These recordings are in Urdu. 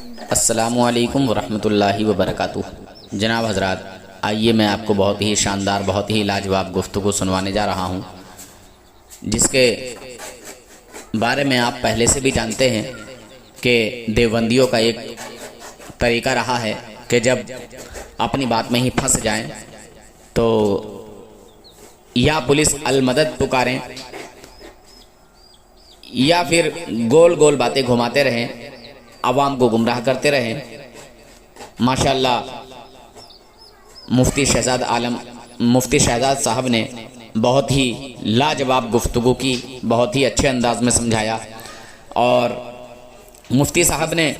السلام علیکم ورحمۃ اللہ وبرکاتہ۔ جناب حضرات، آئیے میں آپ کو بہت ہی شاندار، بہت ہی لاجواب گفتگو سنوانے جا رہا ہوں، جس کے بارے میں آپ پہلے سے بھی جانتے ہیں کہ دیوبندیوں کا ایک طریقہ رہا ہے کہ جب اپنی بات میں ہی پھنس جائیں تو یا پولیس المدد پکاریں یا پھر گول گول باتیں گھماتے رہیں، عوام کو گمراہ کرتے رہیں۔ ماشاءاللہ مفتی شہزاد صاحب نے بہت ہی لاجواب گفتگو کی، بہت ہی اچھے انداز میں سمجھایا، اور مفتی صاحب نے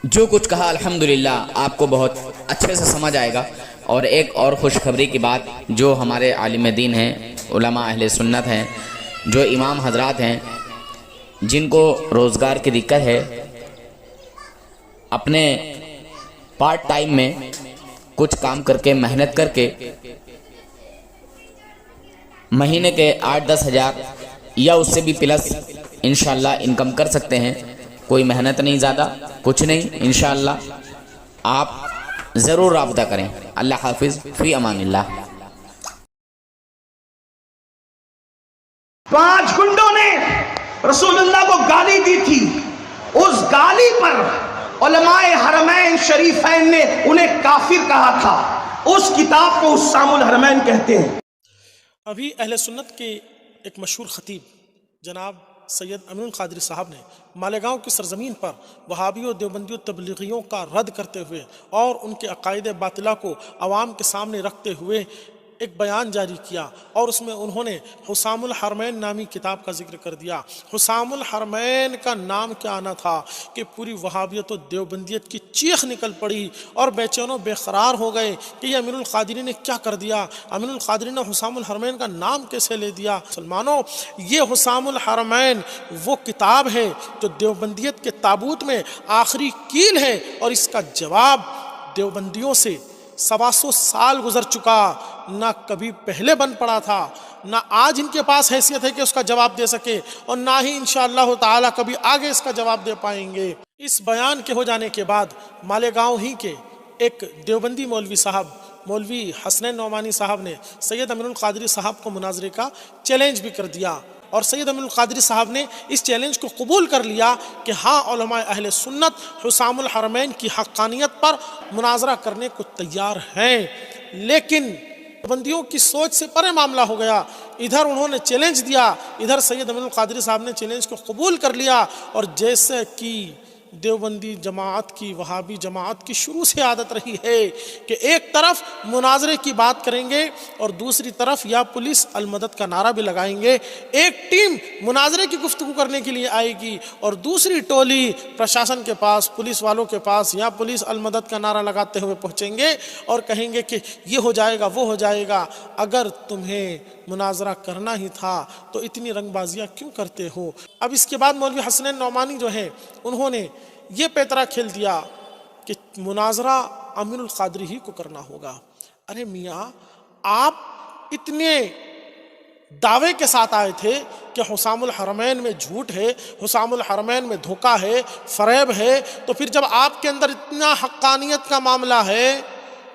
جو کچھ کہا الحمدللہ آپ کو بہت اچھے سے سمجھ آئے گا۔ اور ایک اور خوشخبری کی بات، جو ہمارے عالم دین ہیں، علماء اہل سنت ہیں، جو امام حضرات ہیں، جن کو روزگار کی دقت ہے، اپنے پارٹ ٹائم میں کچھ کام کر کے، محنت کر کے مہینے کے 8-10 ہزار یا اس سے بھی پلس انشاءاللہ انکم کر سکتے ہیں۔ کوئی محنت نہیں، زیادہ کچھ نہیں، انشاءاللہ آپ ضرور رابطہ کریں۔ اللہ حافظ، فی امان اللہ۔ 5 گنڈوں نے رسول اللہ کو گالی دی تھی، اس گالی پر علماء حرمین شریفین نے انہیں کافر کہا تھا۔ اس کتاب کو حسام الحرمین کہتے ہیں۔ ابھی اہل سنت کے ایک مشہور خطیب جناب سید امین القادری صاحب نے مالیگاؤں کی سرزمین پر وہابیوں، دیوبندیوں، تبلیغیوں کا رد کرتے ہوئے اور ان کے عقائد باطلہ کو عوام کے سامنے رکھتے ہوئے ایک بیان جاری کیا، اور اس میں انہوں نے حسام الحرمین نامی کتاب کا ذکر کر دیا۔ حسام الحرمین کا نام کیا آنا تھا کہ پوری وہابیت و دیوبندیت کی چیخ نکل پڑی اور بے چین و بے قرار ہو گئے کہ یہ امین القادری نے کیا کر دیا، امین القادری نے حسام الحرمین کا نام کیسے لے دیا۔ مسلمانوں، یہ حسام الحرمین وہ کتاب ہے جو دیوبندیت کے تابوت میں آخری کیل ہے، اور اس کا جواب دیوبندیوں سے 125 سال گزر چکا، نہ کبھی پہلے بن پڑا تھا، نہ آج ان کے پاس حیثیت ہے کہ اس کا جواب دے سکے، اور نہ ہی انشاءاللہ تعالی کبھی آگے اس کا جواب دے پائیں گے۔ اس بیان کے ہو جانے کے بعد مالیگاؤں ہی کے ایک دیوبندی مولوی صاحب، مولوی حسنین نعمانی صاحب نے سید امین القادری صاحب کو مناظرے کا چیلنج بھی کر دیا، اور سید امین القادری صاحب نے اس چیلنج کو قبول کر لیا کہ ہاں، علماء اہل سنت حسام الحرمین کی حقانیت پر مناظرہ کرنے کو تیار ہیں۔ لیکن دیوبندیوں کی سوچ سے پرے معاملہ ہو گیا، ادھر انہوں نے چیلنج دیا، ادھر سید امین القادری صاحب نے چیلنج کو قبول کر لیا، اور جیسے کہ دیوبندی جماعت کی، وہابی جماعت کی شروع سے عادت رہی ہے کہ ایک طرف مناظرے کی بات کریں گے اور دوسری طرف یا پولیس المدد کا نعرہ بھی لگائیں گے۔ ایک ٹیم مناظرے کی گفتگو کرنے کے لیے آئے گی اور دوسری ٹولی پرشاسن کے پاس، پولیس والوں کے پاس یا پولیس المدد کا نعرہ لگاتے ہوئے پہنچیں گے اور کہیں گے کہ یہ ہو جائے گا، وہ ہو جائے گا۔ اگر تمہیں مناظرہ کرنا ہی تھا تو اتنی رنگ بازیاں کیوں کرتے ہو؟ اب اس کے بعد مولوی حسنین نعمانی جو ہیں، انہوں نے یہ پیترا کھیل دیا کہ مناظرہ امین القادری ہی کو کرنا ہوگا۔ ارے میاں، آپ اتنے دعوے کے ساتھ آئے تھے کہ حسام الحرمین میں جھوٹ ہے، حسام الحرمین میں دھوکہ ہے، فریب ہے، تو پھر جب آپ کے اندر اتنا حقانیت کا معاملہ ہے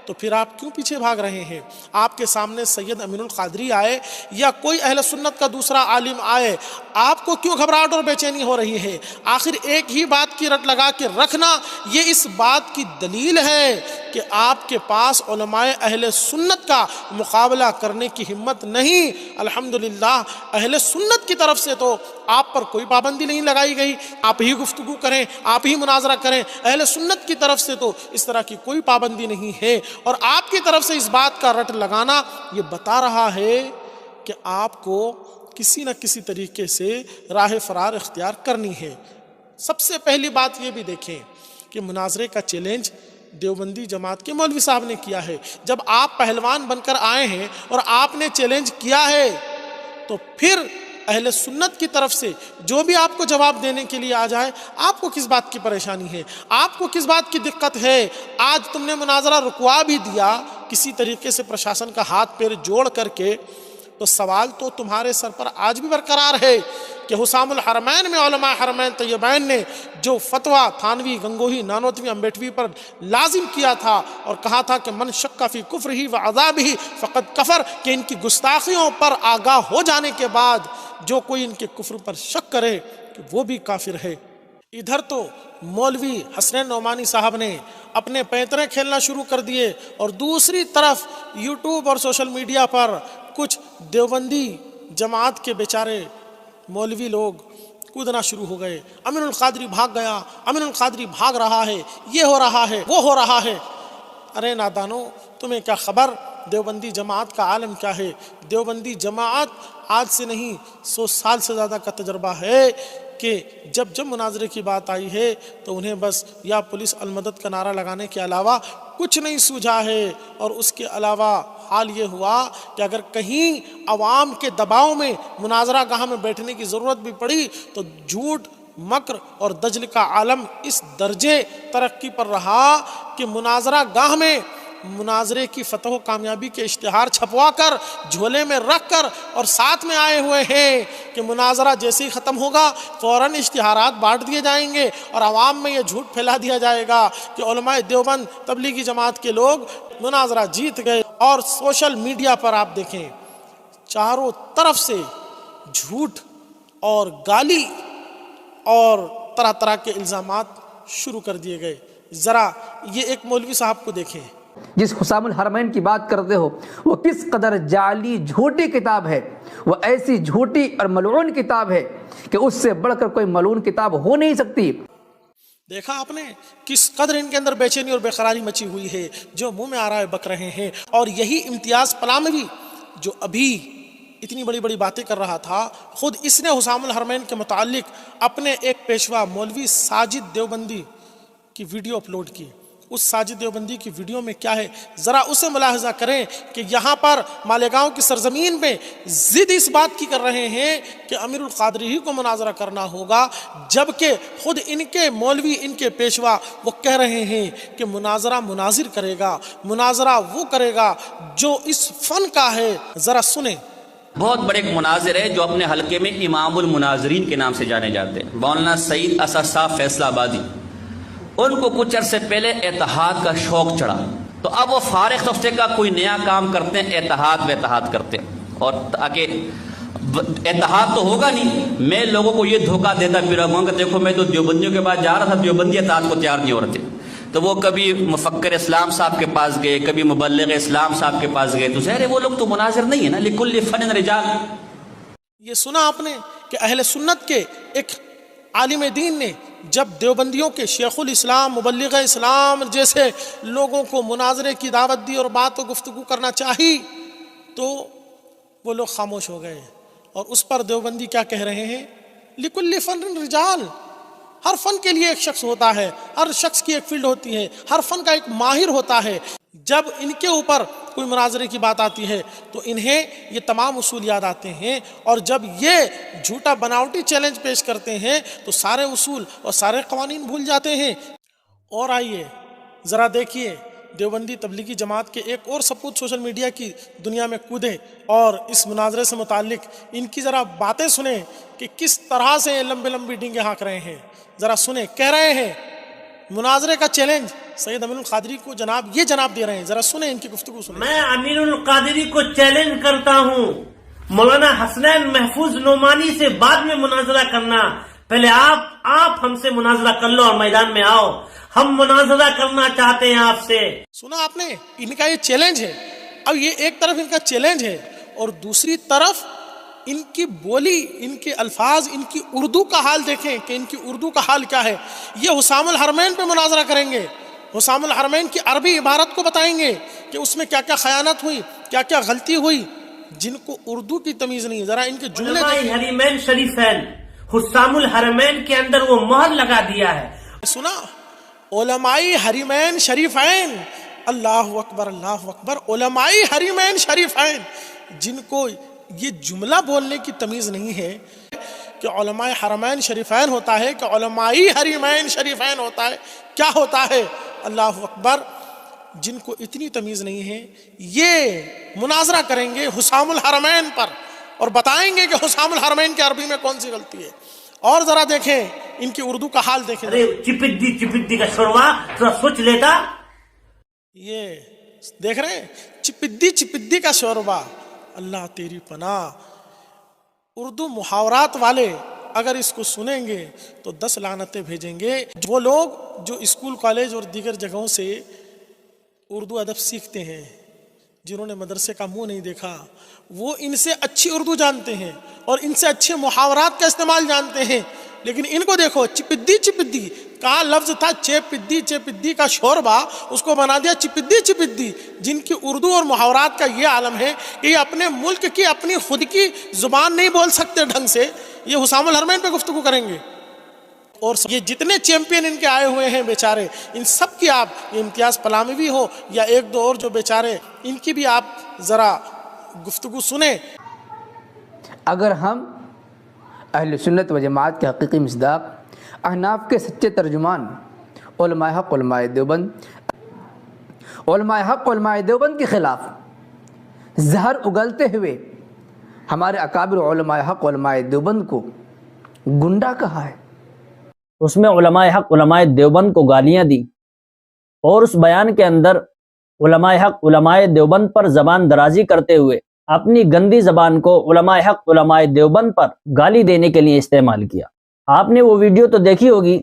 تو پھر آپ کیوں پیچھے بھاگ رہے ہیں؟ آپ کے سامنے سید امین القادری آئے یا کوئی اہل سنت کا دوسرا عالم آئے، آپ کو کیوں گھبراہٹ اور بے چینی ہو رہی ہے؟ آخر ایک ہی بات کی رٹ لگا کے رکھنا، یہ اس بات کی دلیل ہے کہ آپ کے پاس علماء اہل سنت کا مقابلہ کرنے کی ہمت نہیں۔ الحمدللہ اہل سنت کی طرف سے تو آپ پر کوئی پابندی نہیں لگائی گئی، آپ ہی گفتگو کریں، آپ ہی مناظرہ کریں۔ اہل سنت کی طرف سے تو اس طرح کی کوئی پابندی نہیں ہے، اور آپ کی طرف سے اس بات کا رٹ لگانا یہ بتا رہا ہے کہ آپ کو کسی نہ کسی طریقے سے راہ فرار اختیار کرنی ہے۔ سب سے پہلی بات یہ بھی دیکھیں کہ مناظرے کا چیلنج دیوبندی جماعت کے مولوی صاحب نے کیا ہے۔ جب آپ پہلوان بن کر آئے ہیں اور آپ نے چیلنج کیا ہے تو پھر اہل سنت کی طرف سے جو بھی آپ کو جواب دینے کے لیے آ جائے، آپ کو کس بات کی پریشانی ہے؟ آپ کو کس بات کی دقت ہے؟ آج تم نے مناظرہ رکوا بھی دیا، کسی طریقے سے پرشاسن کا ہاتھ پیر جوڑ کر کے تو سوال تو تمہارے سر پر آج بھی برقرار ہے کہ حسام الحرمین میں علماء حرمین طیبین نے جو فتویٰ تھانوی، گنگوہی، نانوتوی، امبیٹوی پر لازم کیا تھا اور کہا تھا کہ من شک فی کفرہ و عذابہ فقد کفر، کہ ان کی گستاخیوں پر آگاہ ہو جانے کے بعد جو کوئی ان کے کفر پر شک کرے کہ وہ بھی کافر ہے۔ ادھر تو مولوی حسنین نعمانی صاحب نے اپنے پینترے کھیلنا شروع کر دیے، اور دوسری طرف یوٹیوب اور سوشل میڈیا پر کچھ دیوبندی جماعت کے بیچارے مولوی لوگ کودنا شروع ہو گئے۔ امین القادری بھاگ گیا، امین القادری بھاگ رہا ہے، یہ ہو رہا ہے، وہ ہو رہا ہے۔ ارے نادانو، تمہیں کیا خبر دیوبندی جماعت کا عالم کیا ہے؟ دیوبندی جماعت آج سے نہیں 100 سال سے زیادہ کا تجربہ ہے کہ جب مناظرے کی بات آئی ہے تو انہیں بس یا پولیس المدد کا نعرہ لگانے کے علاوہ کچھ نہیں سوجھا ہے، اور اس کے علاوہ حال یہ ہوا کہ اگر کہیں عوام کے دباؤ میں مناظرہ گاہ میں بیٹھنے کی ضرورت بھی پڑی تو جھوٹ، مکر اور دجل کا عالم اس درجے ترقی پر رہا کہ مناظرہ گاہ میں مناظرے کی فتح و کامیابی کے اشتہار چھپوا کر جھولے میں رکھ کر اور ساتھ میں آئے ہوئے ہیں کہ مناظرہ جیسے ہی ختم ہوگا فوراً اشتہارات بانٹ دیے جائیں گے اور عوام میں یہ جھوٹ پھیلا دیا جائے گا کہ علماء دیوبند تبلیغی جماعت کے لوگ مناظرہ جیت گئے۔ اور سوشل میڈیا پر آپ دیکھیں چاروں طرف سے جھوٹ اور گالی اور طرح طرح کے الزامات شروع کر دیے گئے۔ ذرا یہ ایک مولوی صاحب کو دیکھیں، جس حسام الحرمین کی بات کرتے ہو وہ کس قدر جعلی جھوٹی کتاب ہے، وہ ایسی جھوٹی اور ملعون کتاب ہے کہ اس سے بڑھ کر کوئی ملعون کتاب ہو نہیں سکتی۔ دیکھا آپ نے کس قدر ان کے اندر بے چینی اور بے قراری مچی ہوئی ہے، جو منہ میں آ رہا ہے بک رہے ہیں۔ اور یہی امتیاز پلاموی جو ابھی اتنی بڑی بڑی باتیں کر رہا تھا، خود اس نے حسام الحرمین کے متعلق اپنے ایک پیشوا مولوی ساجد دیوبندی کی ویڈیو اپلوڈ کی۔ اس ساجد دیوبندی کی ویڈیو میں کیا ہے ذرا اسے ملاحظہ کریں کہ یہاں پر مالیگاؤں کی سرزمین میں ضد اس بات کی کر رہے ہیں کہ امیر القادری ہی کو مناظرہ کرنا ہوگا، جبکہ خود ان کے مولوی، ان کے پیشوا وہ کہہ رہے ہیں کہ مناظرہ مناظر کرے گا، مناظرہ وہ کرے گا جو اس فن کا ہے۔ ذرا سنیں۔ بہت بڑے ایک مناظر ہے جو اپنے حلقے میں امام المناظرین کے نام سے جانے جاتے ہیں، مولانا سعید اسد صاحب فیصلہ آبادی۔ ان کو کچھ عرصے پہلے اتحاد کا شوق چڑھا، تو اب وہ فارغ ہفتے کا کوئی نیا کام کرتے ہیں، اتحاد کرتے ہیں، اور تاکہ اتحاد تو ہوگا نہیں، میں لوگوں کو یہ دھوکہ دیتا پھر رہا ہوں کہ دیکھو میں تو دیوبندیوں کے پاس جا رہا تھا، دیوبندی اتحاد کو تیار نہیں ہو رہے تھے، تو وہ کبھی مفکر اسلام صاحب کے پاس گئے، کبھی مبلغ اسلام صاحب کے پاس گئے، تو ظاہر ہے وہ لوگ تو مناظر نہیں ہے نا، لکل فن رجال۔ یہ سنا آپ نے کہ اہل سنت کے ایک عالم دین نے جب دیوبندیوں کے شیخ الاسلام، مبلغ اسلام جیسے لوگوں کو مناظرے کی دعوت دی اور بات و گفتگو کرنا چاہی تو وہ لوگ خاموش ہو گئے، اور اس پر دیوبندی کیا کہہ رہے ہیں؟ لکل فن رجال، ہر فن کے لیے ایک شخص ہوتا ہے، ہر شخص کی ایک فیلڈ ہوتی ہے، ہر فن کا ایک ماہر ہوتا ہے۔ جب ان کے اوپر کوئی مناظرے کی بات آتی ہے تو انہیں یہ تمام اصول یاد آتے ہیں، اور جب یہ جھوٹا بناوٹی چیلنج پیش کرتے ہیں تو سارے اصول اور سارے قوانین بھول جاتے ہیں۔ اور آئیے ذرا دیکھیے دیوبندی تبلیغی جماعت کے ایک اور سپوت سوشل میڈیا کی دنیا میں کودے اور اس مناظرے سے متعلق ان کی ذرا باتیں سنیں کہ کس طرح سے لمبی لمبی ڈینگیں ہانک رہے ہیں۔ ذرا سنیں، کہہ رہے ہیں مناظرے کا چیلنج سید امین القادری کو جناب دے رہے ہیں۔ ذرا سنیں ان کی گفتگو سنیں۔ میں امین القادری کو چیلنج کرتا ہوں، مولانا حسنین محفوظ نعمانی سے بعد میں مناظرہ کرنا، پہلے آپ ہم سے مناظرہ کر لو اور میدان میں آؤ، ہم مناظرہ کرنا چاہتے ہیں آپ سے۔ سنا آپ نے، ان کا یہ چیلنج ہے۔ اب یہ ایک طرف ان کا چیلنج ہے اور دوسری طرف ان کی بولی، ان کے الفاظ، ان کی اردو کا حال دیکھیں کہ ان کی اردو کا حال کیا ہے۔ یہ حسام الحرمین پہ مناظرہ کریں گے، حسام الحرمین کی عربی عبارت کو بتائیں گے کہ اس میں کیا کیا خیانت ہوئی، کیا کیا غلطی ہوئی، جن کو اردو کی تمیز نہیں۔ ذرا ان کے جملے علماء حرمین شریفین، حسام الحرمین کے اندر وہ مہر لگا دیا ہے۔ سنا، علماء حرمین شریفین، اللہ اکبر اللہ اکبر، علماء حرمین شریفین، جن کو یہ جملہ بولنے کی تمیز نہیں ہے کہ علماء حرمین شریفین ہوتا ہے کہ علماء حرمین شریفین ہوتا ہے، کیا ہوتا ہے؟ اللہ اکبر۔ جن کو اتنی تمیز نہیں ہے یہ مناظرہ کریں گے حسام الحرمین پر اور بتائیں گے کہ حسام الحرمین کی عربی میں کون سی غلطی ہے. اور ذرا دیکھیں ان کی اردو کا حال دیکھیں. ارے چپدی کا شوروا تھوڑا سوچ لیتا. یہ دیکھ رہے ہیں چپدی کا شوربا. اللہ تیری پناہ. اردو محاورات والے اگر اس کو سنیں گے تو 10 لعنتیں بھیجیں گے. وہ لوگ جو اسکول کالج اور دیگر جگہوں سے اردو ادب سیکھتے ہیں، جنہوں نے مدرسے کا منہ نہیں دیکھا، وہ ان سے اچھی اردو جانتے ہیں اور ان سے اچھے محاورات کا استعمال جانتے ہیں. لیکن ان کو دیکھو چپدی کہاں لفظ تھا چپدی کا شوربا، اس کو بنا دیا چپدی. جن کی اردو اور محاورات کا یہ عالم ہے کہ یہ اپنے ملک کی اپنی خود کی زبان نہیں بول سکتے ڈھنگ سے، یہ حسام الحرمین پہ گفتگو کریں گے. اور یہ جتنے چیمپئن ان کے آئے ہوئے ہیں بیچارے، ان سب کی آپ امتیاز پلامی ہو یا ایک دو اور جو بیچارے، ان کی بھی آپ ذرا گفتگو سنیں. اگر ہم اہل سنت و جماعت کے حقیقی مصداق، احناف کے سچے ترجمان، علماء حق علماء دیوبند کے خلاف زہر اگلتے ہوئے ہمارے اکابر علماء حق علماء دیوبند کو گنڈا کہا ہے، اس میں علماء حق علماء دیوبند کو گالیاں دی، اور اس بیان کے اندر علماء حق علماء دیوبند پر زبان درازی کرتے ہوئے اپنی گندی زبان کو علماء حق علماء دیوبند پر گالی دینے کے لیے استعمال کیا. آپ نے وہ ویڈیو تو دیکھی ہوگی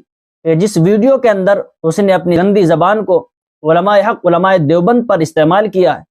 کہ جس ویڈیو کے اندر اس نے اپنی گندی زبان کو علماء حق علماء دیوبند پر استعمال کیا ہے،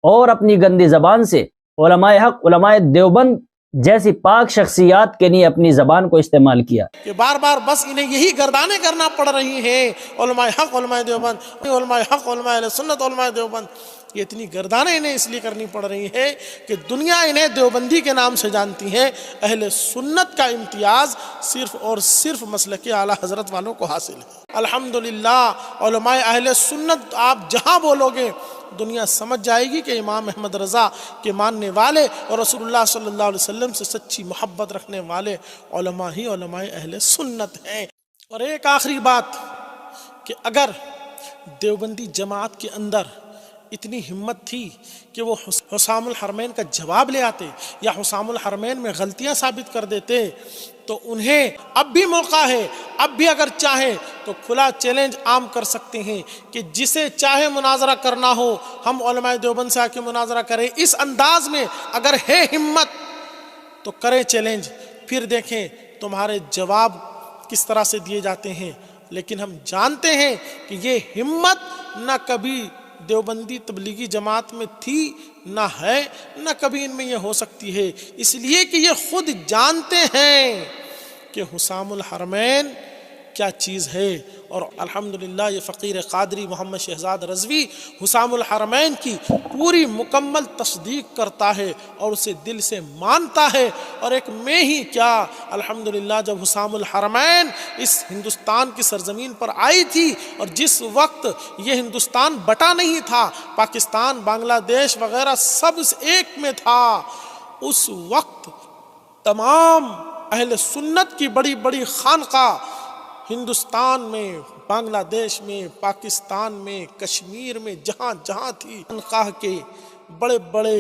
اور اپنی گندی زبان سے علماء حق علماء دیوبند جیسی پاک شخصیات کے لیے اپنی زبان کو استعمال کیا کہ بار بار بس انہیں یہی گردانیں کرنا پڑ رہی ہیں. علماء حق علماء دیوبند، علماء حق علماء اہل سنت علماء دیوبند. یہ اتنی گردانیں انہیں اس لیے کرنی پڑ رہی ہے کہ دنیا انہیں دیوبندی کے نام سے جانتی ہے. اہل سنت کا امتیاز صرف اور صرف مسلک اعلیٰ حضرت والوں کو حاصل ہے. الحمدللہ علماء اہل سنت آپ جہاں بولو گے دنیا سمجھ جائے گی کہ امام احمد رضا کے ماننے والے اور رسول اللہ صلی اللہ علیہ وسلم سے سچی محبت رکھنے والے علماء ہی علماء اہل سنت ہیں. اور ایک آخری بات کہ اگر دیوبندی جماعت کے اندر اتنی ہمت تھی کہ وہ حسام الحرمین کا جواب لے آتے یا حسام الحرمین میں غلطیاں ثابت کر دیتے تو انہیں اب بھی موقع ہے، اب بھی اگر چاہیں تو کھلا چیلنج عام کر سکتے ہیں کہ جسے چاہے مناظرہ کرنا ہو ہم علماء دیوبند سے آ کے مناظرہ کریں. اس انداز میں اگر ہے ہمت تو کریں چیلنج، پھر دیکھیں تمہارے جواب کس طرح سے دیے جاتے ہیں. لیکن ہم جانتے ہیں کہ یہ ہمت نہ کبھی دیوبندی تبلیغی جماعت میں تھی، نہ ہے، نہ کبھی ان میں یہ ہو سکتی ہے. اس لیے کہ یہ خود جانتے ہیں کہ حسام الحرمین کیا چیز ہے. اور الحمدللہ یہ فقیر قادری محمد شہزاد رضوی حسام الحرمین کی پوری مکمل تصدیق کرتا ہے اور اسے دل سے مانتا ہے. اور ایک میں ہی کیا الحمدللہ جب حسام الحرمین اس ہندوستان کی سرزمین پر آئی تھی اور جس وقت یہ ہندوستان بٹا نہیں تھا، پاکستان بنگلہ دیش وغیرہ سب ایک میں تھا، اس وقت تمام اہل سنت کی بڑی بڑی خانقاہ ہندوستان میں، بنگلہ دیش میں، پاکستان میں، کشمیر میں، جہاں جہاں تھی، خانقاہ کے بڑے بڑے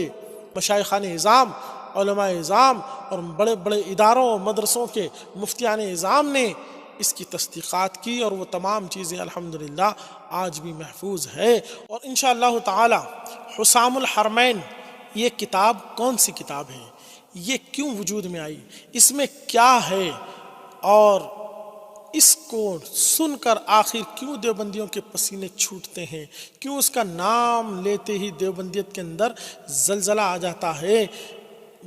مشائخان اعظام، علماء اعظام اور بڑے بڑے اداروں اور مدرسوں کے مفتیان اعظام نے اس کی تصدیقات کی، اور وہ تمام چیزیں الحمدللہ آج بھی محفوظ ہے. اور انشاءاللہ تعالی حسام الحرمین یہ کتاب کون سی کتاب ہے، یہ کیوں وجود میں آئی، اس میں کیا ہے، اور اس کو سن کر آخر کیوں دیوبندیوں کے پسینے چھوٹتے ہیں، کیوں اس کا نام لیتے ہی دیوبندیت کے اندر زلزلہ آ جاتا ہے،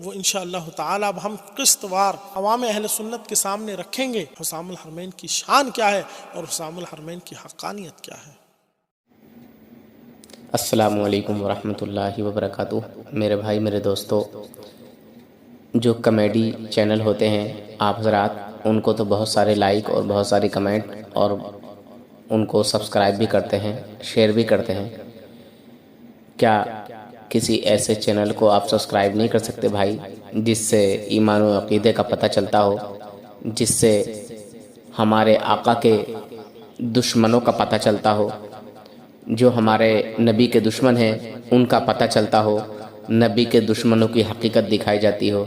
وہ انشاءاللہ تعالی اب ہم قسط وار عوام اہل سنت کے سامنے رکھیں گے. حسام الحرمین کی شان کیا ہے اور حسام الحرمین کی حقانیت کیا ہے. السلام علیکم ورحمۃ اللہ وبرکاتہ. میرے بھائی، میرے دوستو، جو کمیڈی چینل ہوتے ہیں آپ حضرات، ان کو تو بہت سارے لائک اور بہت ساری کمنٹ اور ان کو سبسکرائب بھی کرتے ہیں، شیئر بھی کرتے ہیں. کیا کسی ایسے چینل کو آپ سبسکرائب نہیں کر سکتے بھائی، جس سے ایمان و عقیدے کا پتہ چلتا ہو، جس سے ہمارے آقا کے دشمنوں کا پتہ چلتا ہو، جو ہمارے نبی کے دشمن ہیں ان کا پتہ چلتا ہو، نبی کے دشمنوں کی حقیقت دکھائی جاتی ہو؟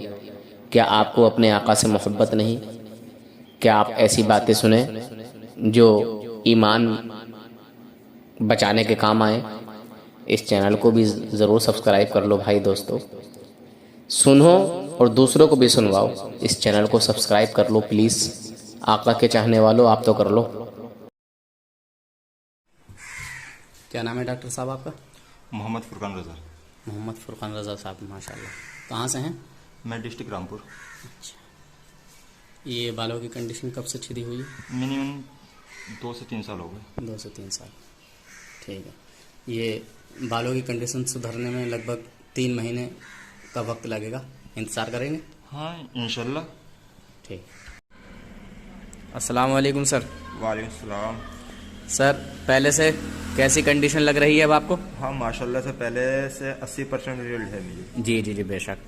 کیا آپ کو اپنے آقا سے محبت نہیں؟ کیا آپ ایسی باتیں سنیں جو ایمان بچانے کے کام آئیں؟ اس چینل کو بھی ضرور سبسکرائب کر لو بھائی دوستو، سنو اور دوسروں کو بھی سنواؤ۔ اس چینل کو سبسکرائب کر لو پلیز، آقا کے چاہنے والوں آپ تو کر لو۔ کیا نام ہے ڈاکٹر صاحب آپ کا؟ محمد فرقان رضا۔ محمد فرقان رضا صاحب، ماشاء اللہ۔ کہاں سے ہیں؟ میں ڈسٹرکٹ رامپور۔ یہ بالوں کی کنڈیشن کب سے چھدی ہوئی؟ منیمم 2 سے 3 سال ہو گئے۔ 2 سے 3 سال، ٹھیک ہے۔ یہ بالوں کی کنڈیشن سدھرنے میں لگ بھگ 3 مہینے کا وقت لگے گا، انتظار کریں گے؟ ہاں انشاءاللہ۔ ٹھیک۔ السلام علیکم سر۔ وعلیکم السلام۔ سر پہلے سے کیسی کنڈیشن لگ رہی ہے اب آپ کو؟ ہاں ماشاءاللہ سے پہلے سے 80% ریزلٹ ہے مجھے۔ جی جی جی بے شک۔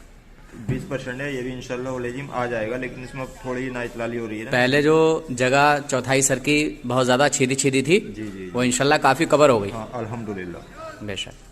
20% ہے، یہ بھی انشاءاللہ اولیجم آ جائے گا، لیکن اس میں تھوڑی نااطلاعی ہو رہی ہے نا۔ پہلے جو جگہ چوتھائی سر کی بہت زیادہ چھیدی تھی جی جی وہ انشاءاللہ کافی کور ہو گئی۔ ہاں الحمدللہ۔ بے شک۔